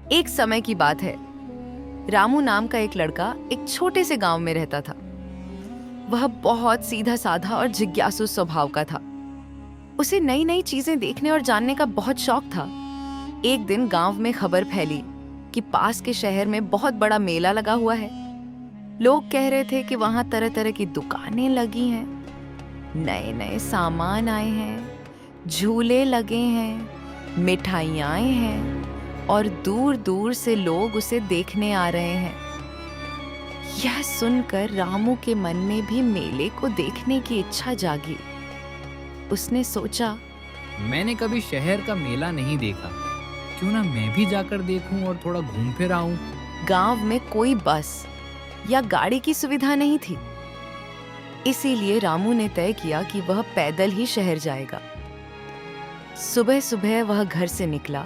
एक समय की बात है। रामू नाम का एक लड़का एक छोटे से गांव में रहता था। वह बहुत सीधा साधा और जिज्ञासु स्वभाव का था। उसे नई नई चीजें देखने और जानने का बहुत शौक था। एक दिन गांव में खबर फैली कि पास के शहर में बहुत बड़ा मेला लगा हुआ है। लोग कह रहे थे कि वहां तरह तरह की दुकानें लगी हैं, नए नए सामान आए हैं, झूले लगे हैं, मिठाइयाँ हैं और दूर दूर से लोग उसे देखने आ रहे हैं। यह सुनकर रामू के मन में भी मेले को देखने की इच्छा जागी। उसने सोचा, मैंने कभी शहर का मेला नहीं देखा, क्यों ना मैं भी जाकर देखूं और थोड़ा घूम फिर आऊं। गांव में कोई बस या गाड़ी की सुविधा नहीं थी, इसीलिए रामू ने तय किया कि वह पैदल ही शहर जाएगा। सुबह सुबह वह घर से निकला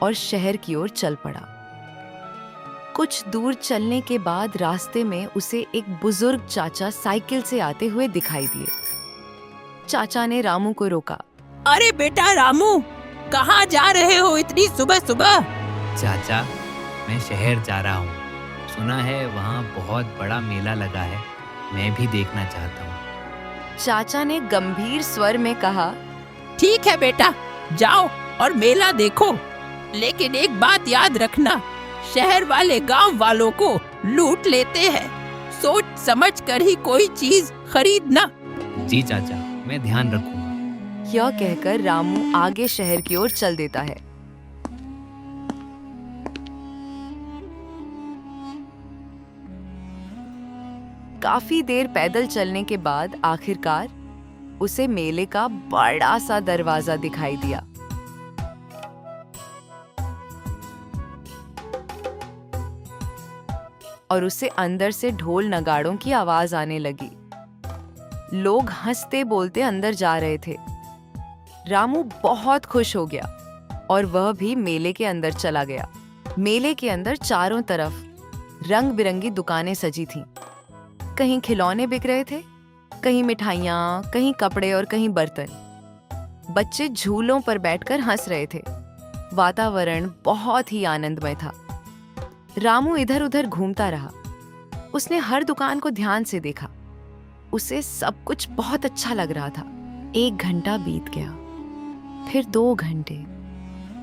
और शहर की ओर चल पड़ा। कुछ दूर चलने के बाद रास्ते में उसे एक बुजुर्ग चाचा साइकिल से आते हुए दिखाई दिए। चाचा ने रामू को रोका। अरे बेटा रामू, कहाँ जा रहे हो इतनी सुबह सुबह? चाचा, मैं शहर जा रहा हूँ। सुना है वहाँ बहुत बड़ा मेला लगा है, मैं भी देखना चाहता हूँ। चाचा ने गंभीर स्वर में कहा, ठीक है बेटा, जाओ और मेला देखो, लेकिन एक बात याद रखना, शहर वाले गांव वालों को लूट लेते हैं। सोच समझ कर ही कोई चीज खरीदना। जी चाचा, मैं ध्यान रखूंगा। यह कहकर रामू आगे शहर की ओर चल देता है। काफी देर पैदल चलने के बाद आखिरकार उसे मेले का बड़ा सा दरवाजा दिखाई दिया। और उसे अंदर से ढोल नगाड़ों की आवाज आने लगी। लोग हंसते बोलते अंदर जा रहे थे। रामू बहुत खुश हो गया और वह भी मेले के अंदर चला गया। मेले के अंदर चारों तरफ रंग बिरंगी दुकानें सजी थीं। कहीं खिलौने बिक रहे थे, कहीं मिठाइयाँ, कहीं कपड़े और कहीं बर्तन। बच्चे झूलों पर बैठकर हंस रहे थे। वातावरण बहुत ही आनंदमय था। रामू इधर उधर घूमता रहा। उसने हर दुकान को ध्यान से देखा। उसे सब कुछ बहुत अच्छा लग रहा था। 1 घंटा बीत गया, फिर 2 घंटे,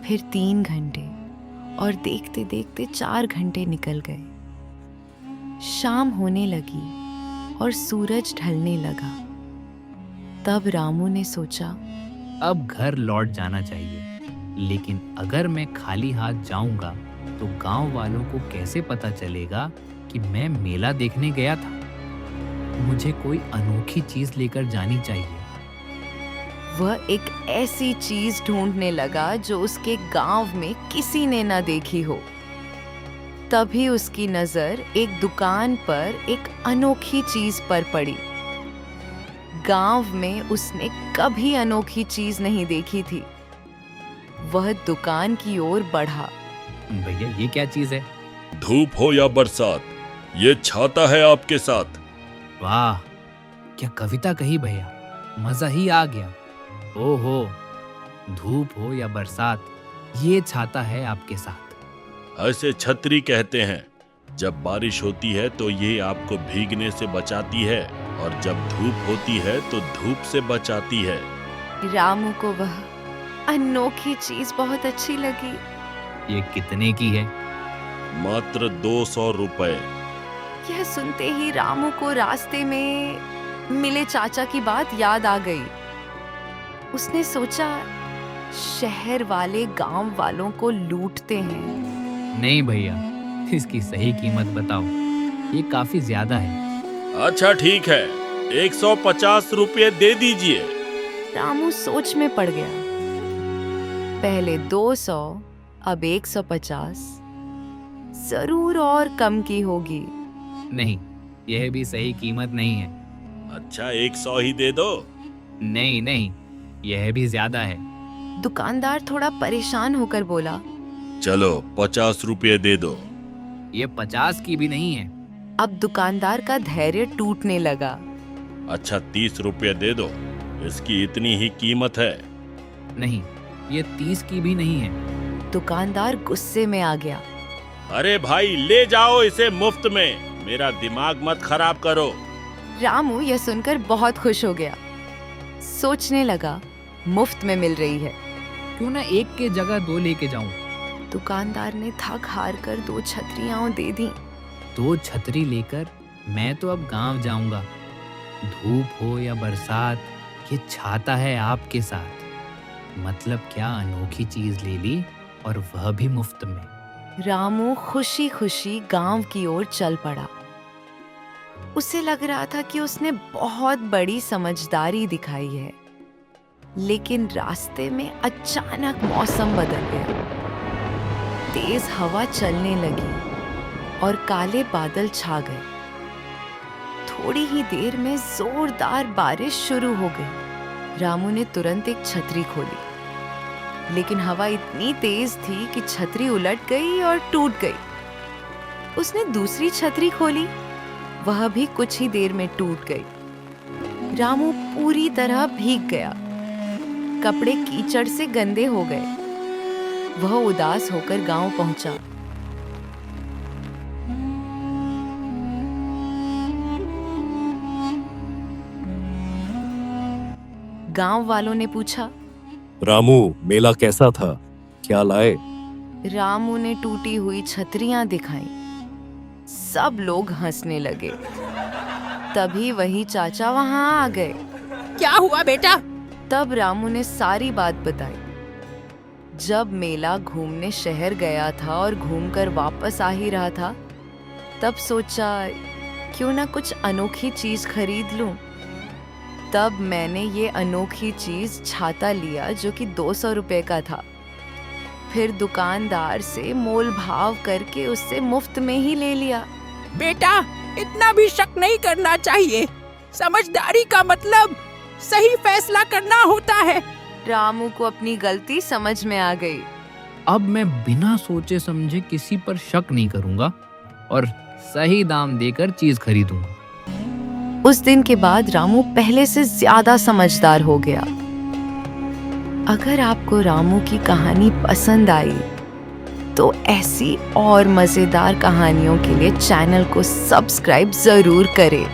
फिर 3 घंटे और देखते देखते 4 घंटे निकल गए। शाम होने लगी और सूरज ढलने लगा। तब रामू ने सोचा, अब घर लौट जाना चाहिए, लेकिन अगर मैं खाली हाथ जाऊंगा तो गांव वालों को कैसे पता चलेगा कि मैं मेला देखने गया था। मुझे कोई अनोखी चीज लेकर जानी चाहिए। वह एक ऐसी चीज ढूंढने लगा जो उसके गांव में किसी ने न देखी हो। तभी उसकी नजर एक दुकान पर एक अनोखी चीज पर पड़ी। गांव में उसने कभी अनोखी चीज नहीं देखी थी। वह दुकान की ओर बढ़ा। भैया, ये क्या चीज है? धूप हो या बरसात, ये छाता है आपके साथ। वाह, क्या कविता कही भैया, मजा ही आ गया। ओहो, धूप हो या बरसात, ये छाता है आपके साथ। ऐसे छतरी कहते हैं। जब बारिश होती है तो ये आपको भीगने से बचाती है, और जब धूप होती है तो धूप से बचाती है। रामू को वह अनोखी चीज बहुत अच्छी लगी। ये कितने की है? मात्र 200 रुपए। यह सुनते ही रामू को रास्ते में मिले चाचा की बात याद आ गई। उसने सोचा, शहर वाले गांव वालों को लूटते हैं। नहीं भैया, इसकी सही कीमत बताओ, ये काफी ज्यादा है। अच्छा ठीक है, 150 रुपये दे दीजिए। रामू सोच में पड़ गया। पहले 200, अब 150, जरूर और कम की होगी। नहीं, यह भी सही कीमत नहीं है। अच्छा 100 ही दे दो। नहीं नहीं, यह भी ज्यादा है। दुकानदार थोड़ा परेशान होकर बोला, चलो 50 रुपये दे दो। ये 50 की भी नहीं है। अब दुकानदार का धैर्य टूटने लगा। अच्छा 30 रुपये दे दो, इसकी इतनी ही कीमत है। नहीं, ये 30 की भी नहीं है। दुकानदार गुस्से में आ गया। अरे भाई, ले जाओ इसे मुफ्त में, मेरा दिमाग मत खराब करो। रामू यह सुनकर बहुत खुश हो गया। सोचने लगा, मुफ्त में मिल रही है। क्यों ना एक के जगह 2 लेके जाऊं। दुकानदार ने थक हार कर 2 छतरियां दे दी। 2 छतरी लेकर मैं तो अब गांव जाऊंगा। धूप हो या बरसात, ये छाता है आपके साथ। मतलब क्या अनोखी चीज ले ली, और वह भी मुफ्त में। रामू खुशी खुशी गांव की ओर चल पड़ा। उसे लग रहा था कि उसने बहुत बड़ी समझदारी दिखाई है, लेकिन रास्ते में अचानक मौसम बदल गया। तेज हवा चलने लगी और काले बादल छा गए। थोड़ी ही देर में जोरदार बारिश शुरू हो गई। रामू ने तुरंत एक छतरी खोली, लेकिन हवा इतनी तेज थी कि छतरी उलट गई और टूट गई। उसने दूसरी छतरी खोली, वह भी कुछ ही देर में टूट गई। रामू पूरी तरह भीग गया। कपड़े कीचड़ से गंदे हो गए। वह उदास होकर गांव पहुंचा। गांव वालों ने पूछा, रामू, मेला कैसा था? क्या लाए? रामू ने टूटी हुई छतरियां दिखाई। सब लोग हंसने लगे। तभी वही चाचा वहां आ गए। क्या हुआ बेटा? तब रामू ने सारी बात बताई। जब मेला घूमने शहर गया था और घूमकर वापस आ ही रहा था, तब सोचा क्यों ना कुछ अनोखी चीज खरीद लूं। तब मैंने ये अनोखी चीज छाता लिया, जो कि 200 रुपए का था। फिर दुकानदार से मोल भाव करके उससे मुफ्त में ही ले लिया। बेटा, इतना भी शक नहीं करना चाहिए। समझदारी का मतलब सही फैसला करना होता है। रामू को अपनी गलती समझ में आ गई। अब मैं बिना सोचे समझे किसी पर शक नहीं करूंगा और सही दाम देकर चीज खरीदूंगा। उस दिन के बाद रामू पहले से ज्यादा समझदार हो गया। अगर आपको रामू की कहानी पसंद आई तो ऐसी और मजेदार कहानियों के लिए चैनल को सब्सक्राइब जरूर करें।